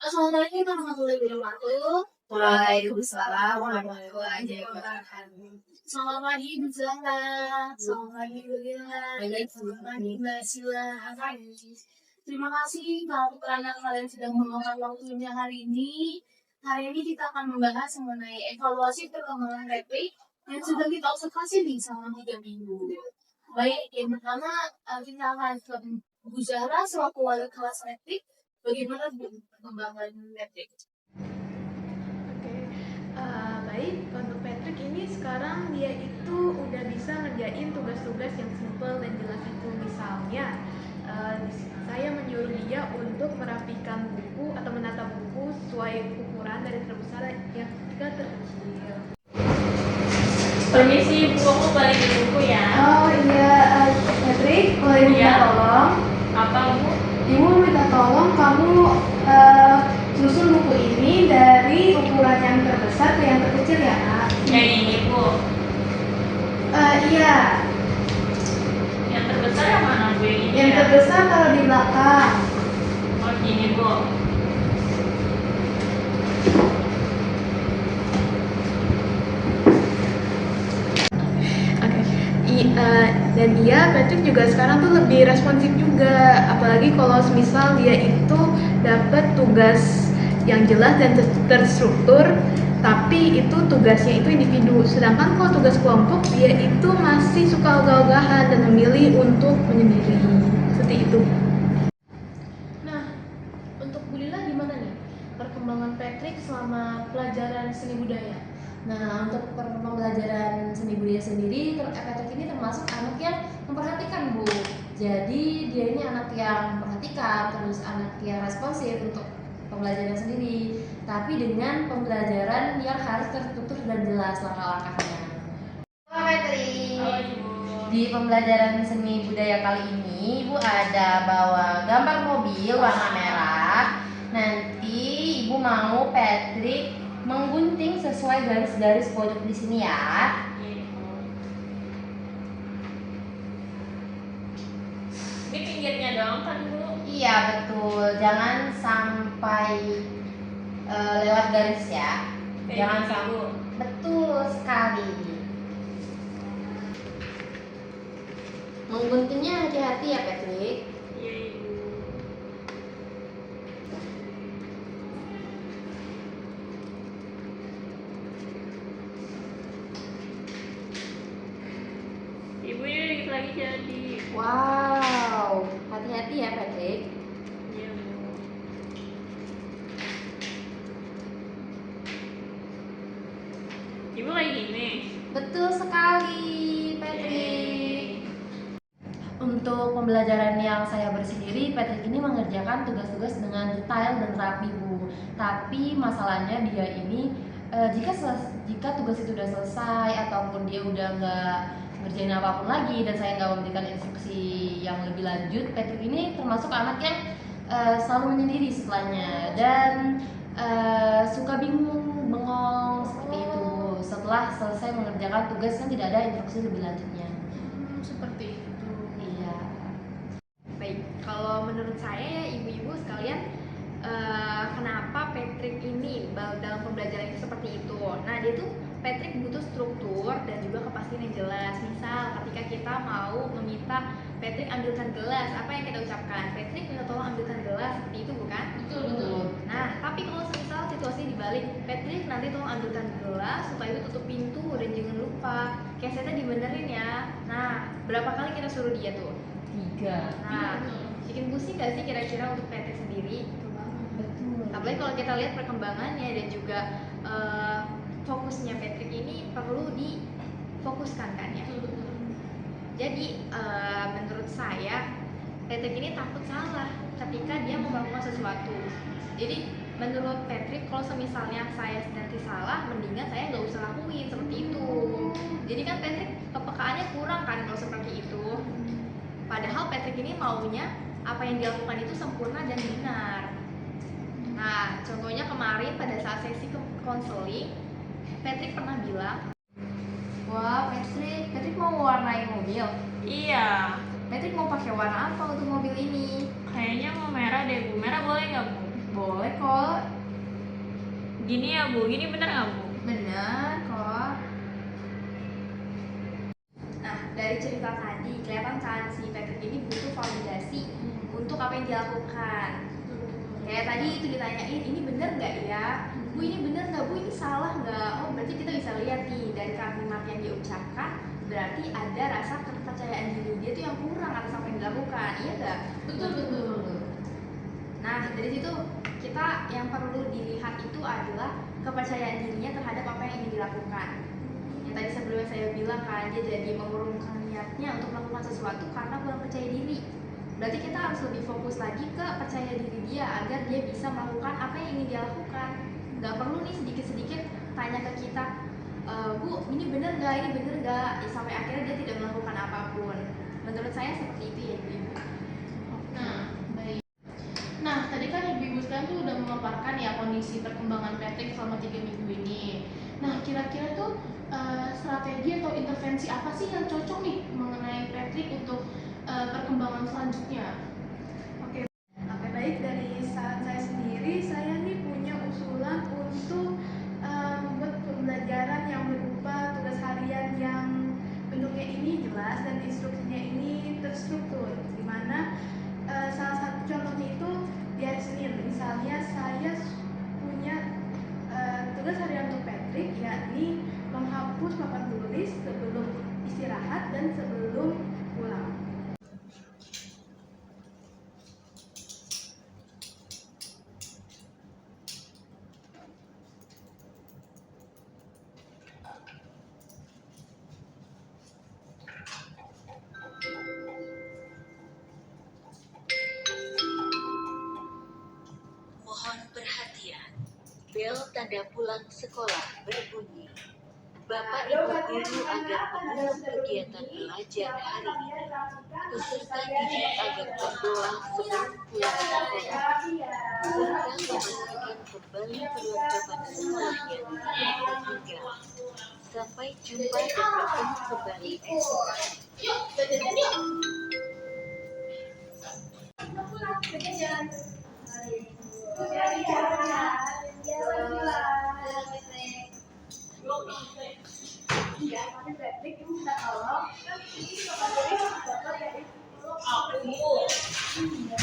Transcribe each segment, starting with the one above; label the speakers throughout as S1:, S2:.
S1: Assalamualaikum warahmatullahi wabarakatuh. Waalaikumsalam warahmatullahi wabarakatuh. Selamat pagi Bu Zahra, selamat pagi Bu Gila, selamat pagi Mbak Sila. Terima kasih karena kalian sudah meluangkan waktunya hari ini. Hari ini kita akan membahas mengenai evaluasi perkembangan Replik yang sudah kita observasi nih selama 3 minggu. Baik, yang pertama kita akan ke Bu Zahra selaku wali kelas Replik. Bagaimana perkembangan Patrick?
S2: Oke, baik. Untuk Patrick ini sekarang dia itu udah bisa ngerjain tugas-tugas yang simple dan jelas itu. Misalnya, saya menyuruh dia untuk merapikan buku atau menata buku sesuai ukuran dari terbesar yang ke terkecil.
S3: Permisi Bu, aku balikin buku ya.
S2: Oh iya, Patrick, boleh minta tolong?
S3: Apa Bu?
S2: Ibu minta tolong kamu susun buku ini dari ukuran yang terbesar ke yang terkecil ya, Nak?
S3: Yang ini Bu.
S2: Iya.
S3: Yang terbesar yang mana Bu? Yang ini
S2: Yang
S3: ya?
S2: terbesar kalau di belakang.
S3: Oh gini Bu.
S2: Dan Patrick juga sekarang tuh lebih responsif juga, apalagi kalau misal dia itu dapat tugas yang jelas dan terstruktur, tapi itu tugasnya itu individu. Sedangkan kalau tugas kelompok dia itu masih suka ogah-ogahan dan memilih untuk menyendiri, seperti itu. Nah, untuk Bu Lila gimana nih perkembangan Patrick selama pelajaran seni budaya?
S4: Nah, untuk pembelajaran seni budaya sendiri, Patrick ini termasuk anak yang memperhatikan, Bu. Jadi dia ini anak yang memperhatikan, terus anak yang responsif untuk pembelajaran sendiri. Tapi dengan pembelajaran yang harus terstruktur dan jelas langkah-langkahnya. Halo Patrick.
S3: Halo Ibu.
S4: Di pembelajaran seni budaya kali ini, Ibu ada bawa gambar mobil warna merah. Nanti Ibu mau Patrick menggunting sesuai garis-garis pojok di sini ya.
S3: Ini pinggirnya doang kan Bu?
S4: Iya betul, jangan sampai lewat garis ya. Jangan sampai. Betul sekali. Mengguntingnya hati-hati ya Patrick.
S3: Iya Ibu. Ibu ini dikit lagi jadi.
S4: Wow, hati-hati ya Patrick.
S3: Iya Bu. Ibu kayak gini.
S4: Betul sekali Patrick. Untuk pembelajaran yang saya bersendiri, Patrick ini mengerjakan tugas-tugas dengan detail dan rapi, Bu. Tapi masalahnya dia ini jika tugas itu udah selesai ataupun dia udah nggak ngerjain apapun lagi dan saya nggak memberikan instruksi yang lebih lanjut, Patrick ini termasuk anak yang selalu menyendiri setelahnya dan suka bingung, bengong seperti itu, Bu. Setelah selesai mengerjakan tugas yang tidak ada instruksi lebih lanjutnya.
S2: Seperti itu.
S4: Iya.
S2: Baik, kalau menurut saya ya ibu-ibu sekalian, kenapa Patrick ini dalam pembelajaran itu seperti itu? Nah, dia tuh Patrick butuh struktur dan juga kepastian yang jelas. Misal ketika kita mau meminta Patrick ambilkan gelas, apa yang kita ucapkan? Patrick minta tolong ambilkan gelas, seperti itu bukan?
S4: Betul.
S2: Nah, tapi kalau misal situasi dibalik, Patrick nanti tolong ambilkan gelas supaya itu tutup pintu dan jangan lupa kesetnya dibenerin ya. Nah, berapa kali kita suruh dia tuh?
S4: 3.
S2: Nah, bikin pusing gak sih kira-kira untuk Patrick sendiri?
S4: Betul.
S2: Apalagi kalau kita lihat perkembangannya dan juga fokusnya Patrick ini perlu difokuskan kan ya. Jadi menurut saya Patrick ini takut salah ketika dia mau melakukan sesuatu. Jadi menurut Patrick kalau semisalnya saya nanti salah, mendingan saya nggak usah lakuin seperti itu. Jadi kan Patrick kepekaannya kurang kan kalau seperti itu. Padahal Patrick ini maunya apa yang dilakukan itu sempurna dan benar. Nah, contohnya kemarin pada saat sesi konseling, Patrick pernah bilang,
S4: Wah, Patrick mau warnain mobil.
S3: Iya.
S4: Patrick mau pakai warna apa untuk mobil ini?
S3: Kayaknya mau merah deh Bu. Merah boleh nggak Bu?
S4: Boleh kok,
S3: Gini ya Bu, gini bener nggak Bu?
S2: Bener kok. Nah, dari cerita tadi kelihatan kan si Patrick ini butuh validasi untuk apa yang dilakukan. Kayak tadi itu ditanyain, ini bener nggak ya? Bu, ini bener nggak Bu? Ini salah nggak? Oh, berarti kita bisa lihat nih dari kalimat yang diucapkan, berarti ada rasa kepercayaan diri dia tuh yang kurang atas apa yang dilakukan. Iya nggak?
S4: Betul.
S2: Nah, dari situ kita yang perlu dilihat itu adalah kepercayaan dirinya terhadap apa yang ingin dilakukan. Yang tadi sebelumnya saya bilang kan, dia jadi mengurungkan niatnya untuk melakukan sesuatu karena kurang percaya diri. Berarti kita harus lebih fokus lagi ke percaya diri dia agar dia bisa melakukan apa yang ingin dia lakukan. Nggak perlu nih sedikit-sedikit tanya ke kita, Bu, ini bener nggak? Ini bener nggak? Sampai akhirnya dia tidak melakukan apapun. Menurut saya seperti itu ya, Ibu.
S4: Nah, baik. Nah, tadi kan ibu-ibu sekalian tuh udah memaparkan ya kondisi perkembangan Patrick selama 3 minggu ini. Nah, kira-kira tuh strategi atau intervensi apa sih yang cocok nih mengenai Patrick untuk perkembangan selanjutnya?
S1: Oke, baik, dari saran saya sendiri, saya nih punya usulan untuk membuat pembelajaran yang berupa tugas harian yang bentuknya ini jelas dan instruksinya ini terstruktur, di mana salah satu contohnya itu di hari Senin. Misalnya saya punya tugas harian untuk Patrick, yakni menghapus papan tulis sebelum istirahat dan sebelum pulang.
S5: Mohon perhatian, bel tanda pulang sekolah berbunyi. Bapak Ibu guru agar menutup kegiatan belajar hari ini, peserta didik agar berdoa sebelum pulang sekolah, serta memastikan kembali perlengkapan sekolahnya tidak tertinggal. Sampai jumpa dan bertemu kembali esok.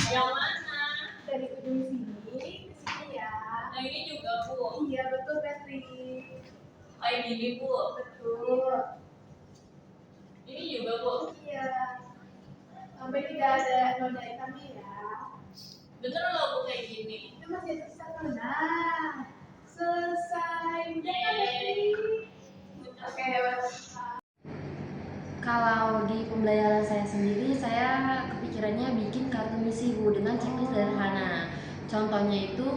S3: Yang mana?
S1: Dari ujung sini ke sini ya.
S3: Nah ini juga Bu.
S1: Iya betul, Patrick.
S3: Kayak gini Bu.
S1: Betul.
S3: Ini juga Bu.
S1: Iya. Sampai tidak ada noda hitamnya ya.
S3: Bener nggak Bu kayak gini?
S1: Itu masih tersisa. Nah, selesai. Udah kan, Patrick? Oke, hebat.
S4: Kalau di pembelajaran saya sendiri, saya kepikirannya bikin kartu misi Bu dengan checklist sederhana. Contohnya itu,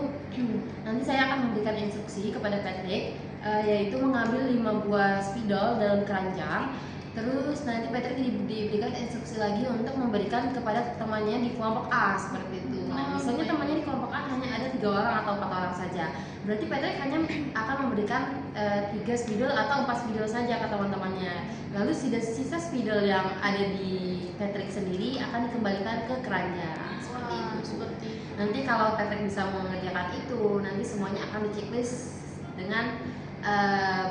S4: nanti saya akan memberikan instruksi kepada Patrick, yaitu mengambil 5 buah spidol dalam keranjang. Terus nanti Patrick diberikan instruksi lagi untuk memberikan kepada temannya di kelompok A, seperti itu. Nah, misalnya temannya di kelompok A hanya ada 3 orang atau 4 orang saja. Berarti Patrick hanya akan memberikan 3 spidol atau 4 spidol saja ke teman-temannya. Lalu sisa spidol yang ada di Patrick sendiri akan dikembalikan ke keranjang. Seperti itu. Nanti kalau Patrick bisa mengerjakan itu, nanti semuanya akan di checklist dengan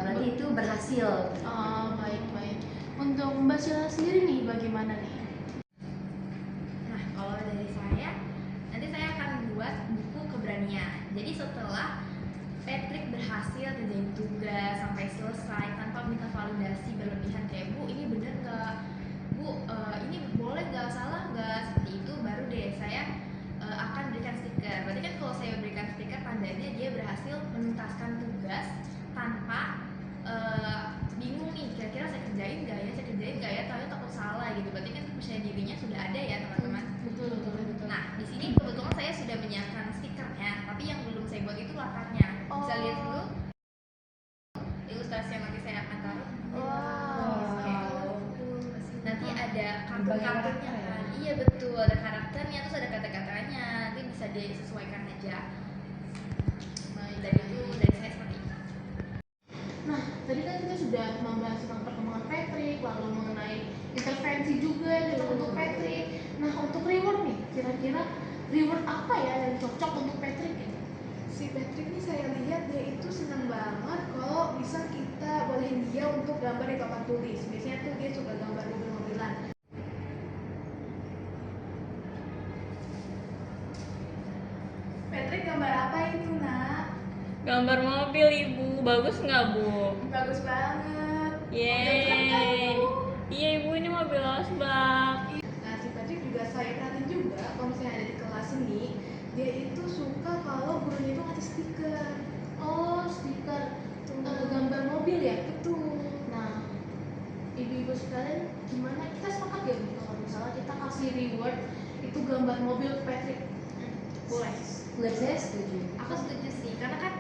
S4: berarti itu berhasil.
S6: Oh, baik. Untuk Mbak Sheila sendiri nih, bagaimana nih?
S2: Nah, kalau dari saya, nanti saya akan buat buku keberanian. Jadi setelah Patrick berhasil kerjain tugas sampai selesai tanpa minta validasi berlebihan kayak, Bu, ini bener nggak? Bu, ini boleh nggak? Salah nggak? Seperti itu, baru deh saya akan berikan stiker. Berarti kan kalau saya berikan stiker, tandanya dia berhasil menuntaskan tugas tanpa bingung nih, kira-kira saya kerjain nggak ya, tapi takut salah gitu. Berarti kan kepercayaan dirinya sudah ada ya, teman-teman.
S6: Betul.
S2: Nah, di sini kebetulan saya sudah menyiapkan stikernya, tapi yang belum saya buat itu latarnya. Bisa lihat dulu ilustrasi yang nanti saya akan taruh. Nanti ada kartun-kartunnya kan. Iya betul, ada karakternya, terus ada kata-katanya. Nanti bisa disesuaikan aja. Dari itu dari saya seperti itu.
S6: Nah, tadi kan kita sudah membahas tentang perkembangan Patrick, lalu mengenai intervensi juga untuk Patrick. Nah, untuk reward nih, kira-kira reward apa ya yang cocok untuk Patrick ini?
S1: Si Patrick ini saya lihat dia itu
S6: untuk gambar di papan tulis. Biasanya tuh dia suka gambar mobil-mobilan. Patrick, gambar apa itu, Nak?
S3: Gambar mobil Ibu, bagus nggak Bu?
S6: Bagus banget.
S3: Yeay. Iya Ibu, ini mobil asbak.
S6: Nah, si Patrick juga saya perhatiin juga kalau misalnya ada di kelas ini, dia itu suka kalau gurunya itu ngasih stiker.
S4: Oh, stiker gambar mobil ya?
S6: Betul.
S4: Nah, ibu-ibu sekalian, gimana kita sepakat ya Bu, kalau misalnya kita kasih reward itu gambar mobil ke Patrick?
S6: Boleh.
S4: Saya setuju.
S2: Aku setuju sih, karena kan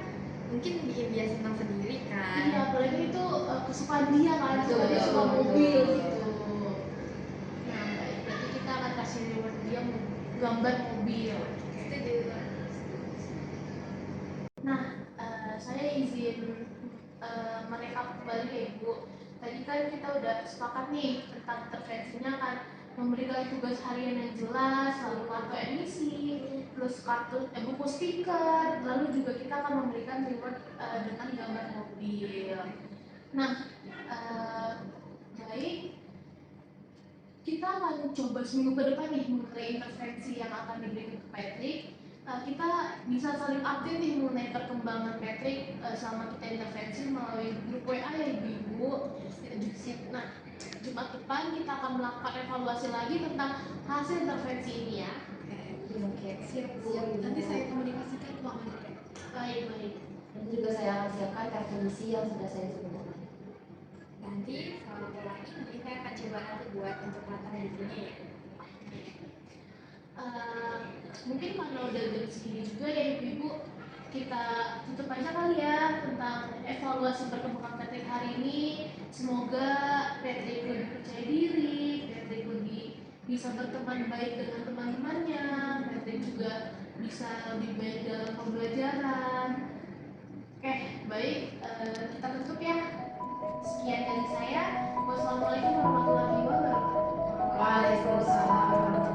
S2: mungkin bikin dia senang sendiri kan.
S4: Iya, apalagi itu kesukaan dia kan,
S2: Betul,
S4: dia suka
S2: betul.
S4: mobil gitu. Nah, baik, berarti kita akan kasih reward dia gambar mobil.
S2: Setuju.
S4: Nah, saya izin merekap kembali ya Ibu. Tadi kan kita udah sepakat nih tentang intervensinya kan memberikan tugas harian yang jelas, lalu kartu emisi, terus buku stiker, lalu juga kita akan memberikan reward dengan gambar mobil. Nah, baik, kita akan coba seminggu ke depan nih mengenai intervensi yang akan diberikan ke Patrick. Kita bisa saling update nih mengenai perkembangan Patrick selama kita intervensi melalui grup WA ya Ibu. Nah, Jumat depan kita akan melakukan evaluasi lagi tentang hasil intervensi ini ya.
S2: Oke, siap. Nanti saya komunikasikan ke Mama.
S4: Baik. Dan juga saya akan siapkan definisi yang sudah saya sebutkan.
S2: Nanti kalau lagi nanti saya akan coba nanti buat untuk matang di sini ya.
S4: Mungkin karena udah jam segini juga ya Ibu, kita tutup aja kali ya tentang evaluasi perkembangan Patrick hari ini. Semoga Patrick lebih percaya diri, Patrick lebih bisa berteman baik dengan teman-temannya, Patrick juga bisa lebih baik dalam pembelajaran. Oke, baik, kita tutup ya. Sekian dari saya. Wassalamualaikum warahmatullahi wabarakatuh.
S1: Waalaikumsalam warahmatullahi